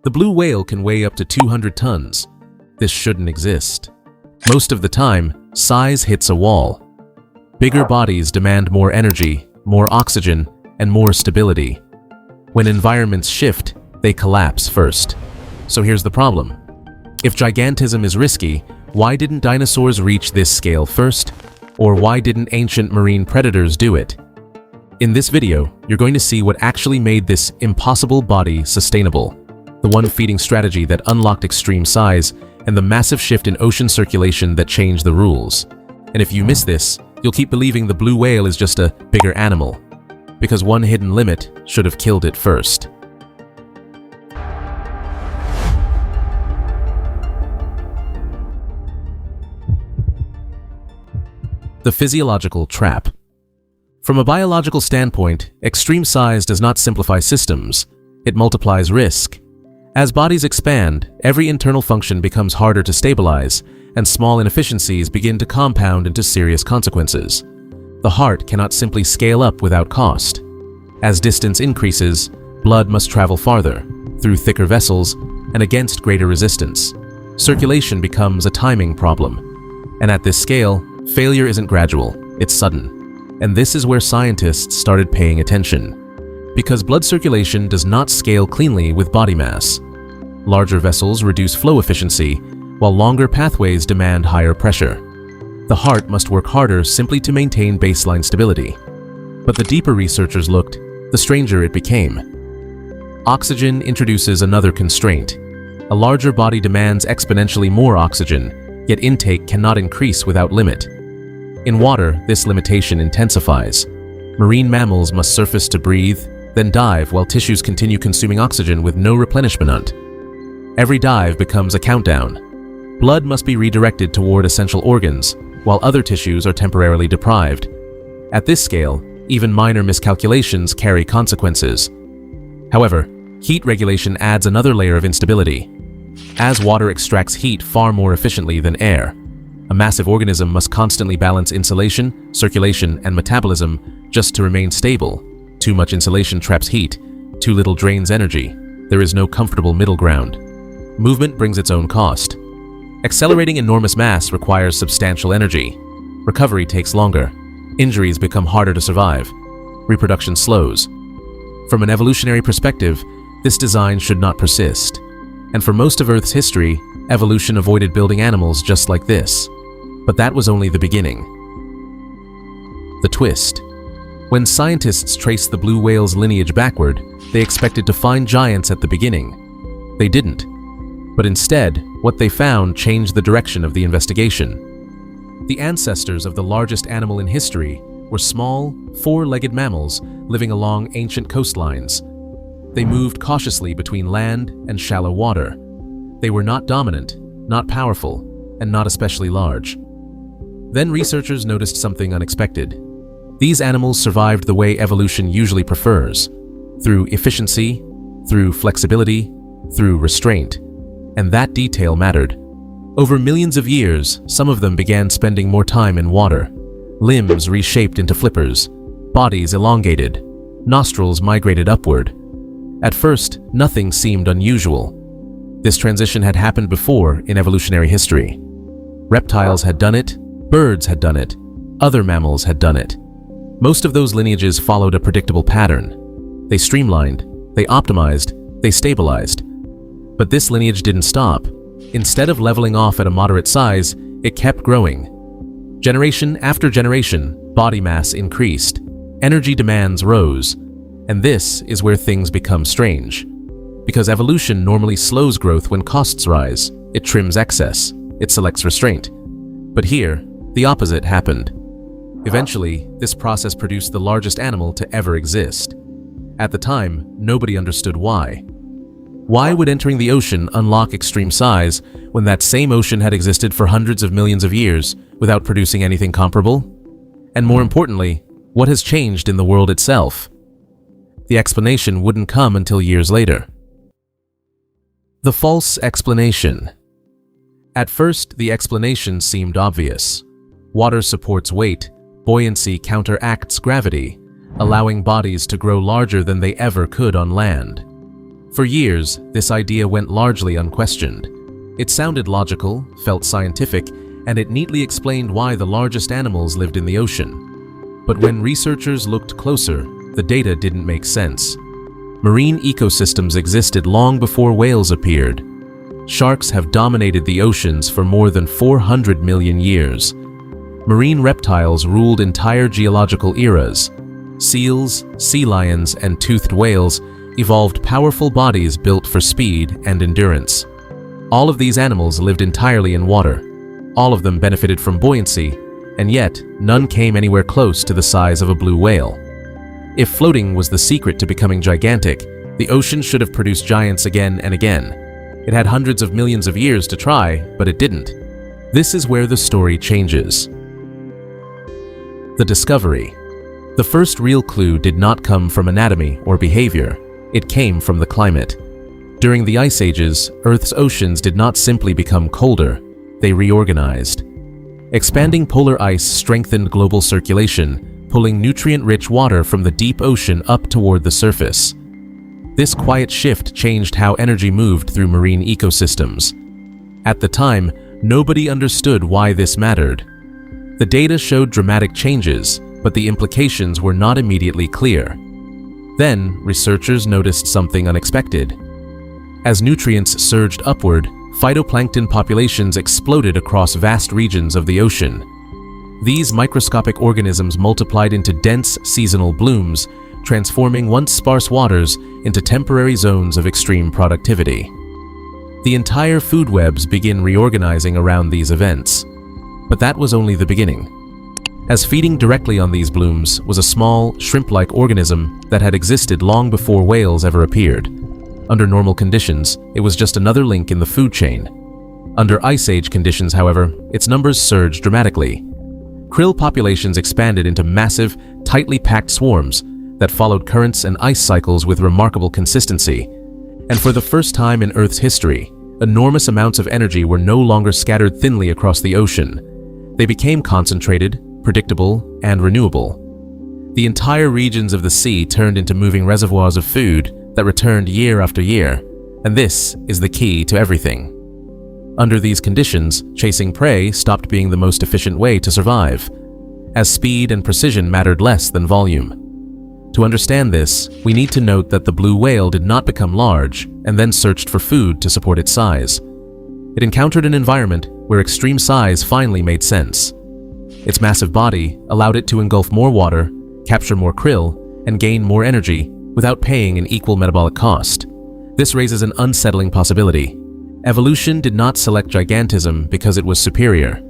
The blue whale can weigh up to 200 tons. This shouldn't exist. Most of the time, size hits a wall. Bigger bodies demand more energy, more oxygen, and more stability. When environments shift, they collapse first. So here's the problem. If gigantism is risky, why didn't dinosaurs reach this scale first? Or why didn't ancient marine predators do it? In this video, you're going to see what actually made this impossible body sustainable, the one feeding strategy that unlocked extreme size, and the massive shift in ocean circulation that changed the rules. And if you miss this, you'll keep believing the blue whale is just a bigger animal, because one hidden limit should have killed it first. The physiological trap. From a biological standpoint, extreme size does not simplify systems, it multiplies risk. As bodies expand, every internal function becomes harder to stabilize, and small inefficiencies begin to compound into serious consequences. The heart cannot simply scale up without cost. As distance increases, blood must travel farther, through thicker vessels, and against greater resistance. Circulation becomes a timing problem. And at this scale, failure isn't gradual, it's sudden. And this is where scientists started paying attention. Because blood circulation does not scale cleanly with body mass. Larger vessels reduce flow efficiency, while longer pathways demand higher pressure. The heart must work harder simply to maintain baseline stability. But the deeper researchers looked, the stranger it became. Oxygen introduces another constraint. A larger body demands exponentially more oxygen, yet intake cannot increase without limit. In water, this limitation intensifies. Marine mammals must surface to breathe, then dive while tissues continue consuming oxygen with no replenishment. Every dive becomes a countdown. Blood must be redirected toward essential organs, while other tissues are temporarily deprived. At this scale, even minor miscalculations carry consequences. However, heat regulation adds another layer of instability. As water extracts heat far more efficiently than air, a massive organism must constantly balance insulation, circulation, and metabolism just to remain stable. Too much insulation traps heat, too little drains energy. There is no comfortable middle ground. Movement brings its own cost. Accelerating enormous mass requires substantial energy. Recovery takes longer. Injuries become harder to survive. Reproduction slows. From an evolutionary perspective, this design should not persist. And for most of Earth's history, evolution avoided building animals just like this. But that was only the beginning. The twist. When scientists traced the blue whale's lineage backward, they expected to find giants at the beginning. They didn't. But instead, what they found changed the direction of the investigation. The ancestors of the largest animal in history were small, four-legged mammals living along ancient coastlines. They moved cautiously between land and shallow water. They were not dominant, not powerful, and not especially large. Then researchers noticed something unexpected. These animals survived the way evolution usually prefers, through efficiency, through flexibility, through restraint. And that detail mattered. Over millions of years, some of them began spending more time in water. Limbs reshaped into flippers, bodies elongated, nostrils migrated upward. At first, nothing seemed unusual. This transition had happened before in evolutionary history. Reptiles had done it, birds had done it, other mammals had done it. Most of those lineages followed a predictable pattern. They streamlined, they optimized, they stabilized. But this lineage didn't stop. Instead of leveling off at a moderate size, it kept growing. Generation after generation, body mass increased, energy demands rose, and this is where things become strange. Because evolution normally slows growth when costs rise, it trims excess, it selects restraint. But here, the opposite happened. Eventually, this process produced the largest animal to ever exist. At the time, nobody understood why. Why would entering the ocean unlock extreme size when that same ocean had existed for hundreds of millions of years without producing anything comparable? And more importantly, what has changed in the world itself? The explanation wouldn't come until years later. The false explanation. At first, the explanation seemed obvious. Water supports weight, buoyancy counteracts gravity, allowing bodies to grow larger than they ever could on land. For years, this idea went largely unquestioned. It sounded logical, felt scientific, and it neatly explained why the largest animals lived in the ocean. But when researchers looked closer, the data didn't make sense. Marine ecosystems existed long before whales appeared. Sharks have dominated the oceans for more than 400 million years. Marine reptiles ruled entire geological eras. Seals, sea lions, and toothed whales evolved powerful bodies built for speed and endurance. All of these animals lived entirely in water. All of them benefited from buoyancy, and yet none came anywhere close to the size of a blue whale. If floating was the secret to becoming gigantic, the ocean should have produced giants again and again. It had hundreds of millions of years to try, but it didn't. This is where the story changes. The discovery. The first real clue did not come from anatomy or behavior. It came from the climate. During the ice ages, Earth's oceans did not simply become colder, they reorganized. Expanding polar ice strengthened global circulation, pulling nutrient-rich water from the deep ocean up toward the surface. This quiet shift changed how energy moved through marine ecosystems. At the time, nobody understood why this mattered. The data showed dramatic changes, but the implications were not immediately clear. Then, researchers noticed something unexpected. As nutrients surged upward, phytoplankton populations exploded across vast regions of the ocean. These microscopic organisms multiplied into dense seasonal blooms, transforming once sparse waters into temporary zones of extreme productivity. The entire food webs begin reorganizing around these events. But that was only the beginning. As feeding directly on these blooms was a small, shrimp-like organism that had existed long before whales ever appeared. Under normal conditions, it was just another link in the food chain. Under Ice Age conditions, however, its numbers surged dramatically. Krill populations expanded into massive, tightly packed swarms that followed currents and ice cycles with remarkable consistency. And for the first time in Earth's history, enormous amounts of energy were no longer scattered thinly across the ocean. They became concentrated, predictable, and renewable. The entire regions of the sea turned into moving reservoirs of food that returned year after year, and this is the key to everything. Under these conditions, chasing prey stopped being the most efficient way to survive, as speed and precision mattered less than volume. To understand this, we need to note that the blue whale did not become large and then searched for food to support its size. It encountered an environment where extreme size finally made sense. Its massive body allowed it to engulf more water, capture more krill, and gain more energy without paying an equal metabolic cost. This raises an unsettling possibility. Evolution did not select gigantism because it was superior.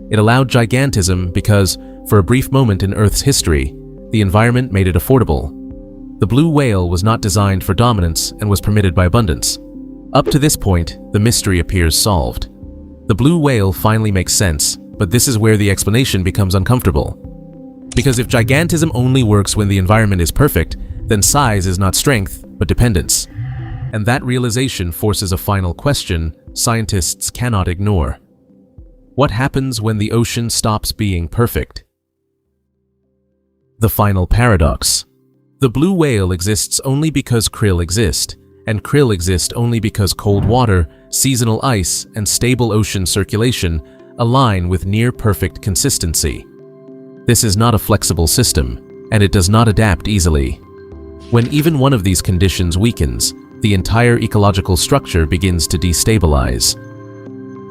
It allowed gigantism because, for a brief moment in Earth's history, the environment made it affordable. The blue whale was not designed for dominance and was permitted by abundance. Up to this point, the mystery appears solved. The blue whale finally makes sense, but this is where the explanation becomes uncomfortable. Because if gigantism only works when the environment is perfect, then size is not strength, but dependence. And that realization forces a final question scientists cannot ignore. What happens when the ocean stops being perfect? The final paradox. The blue whale exists only because krill exist, and krill exist only because cold water, seasonal ice, and stable ocean circulation align with near-perfect consistency. This is not a flexible system, and it does not adapt easily. When even one of these conditions weakens, the entire ecological structure begins to destabilize.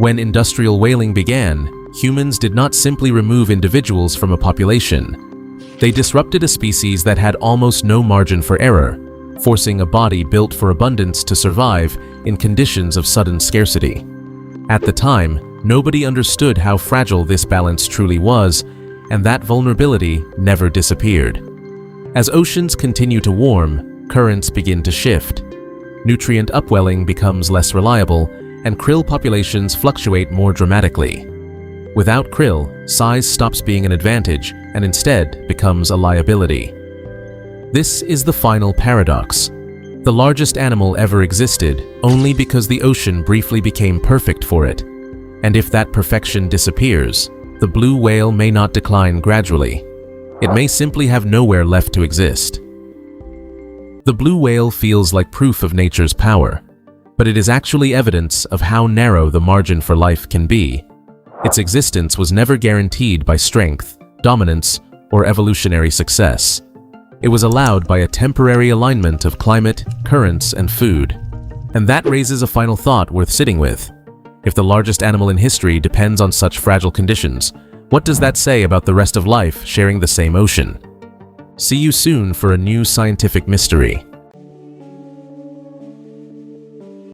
When industrial whaling began, humans did not simply remove individuals from a population. They disrupted a species that had almost no margin for error, forcing a body built for abundance to survive in conditions of sudden scarcity. At the time, nobody understood how fragile this balance truly was, and that vulnerability never disappeared. As oceans continue to warm, currents begin to shift. Nutrient upwelling becomes less reliable, and krill populations fluctuate more dramatically. Without krill, size stops being an advantage and instead becomes a liability. This is the final paradox. The largest animal ever existed only because the ocean briefly became perfect for it. And if that perfection disappears, the blue whale may not decline gradually. It may simply have nowhere left to exist. The blue whale feels like proof of nature's power, but it is actually evidence of how narrow the margin for life can be. Its existence was never guaranteed by strength, dominance, or evolutionary success. It was allowed by a temporary alignment of climate, currents, and food. And that raises a final thought worth sitting with. If the largest animal in history depends on such fragile conditions, what does that say about the rest of life sharing the same ocean? See you soon for a new scientific mystery.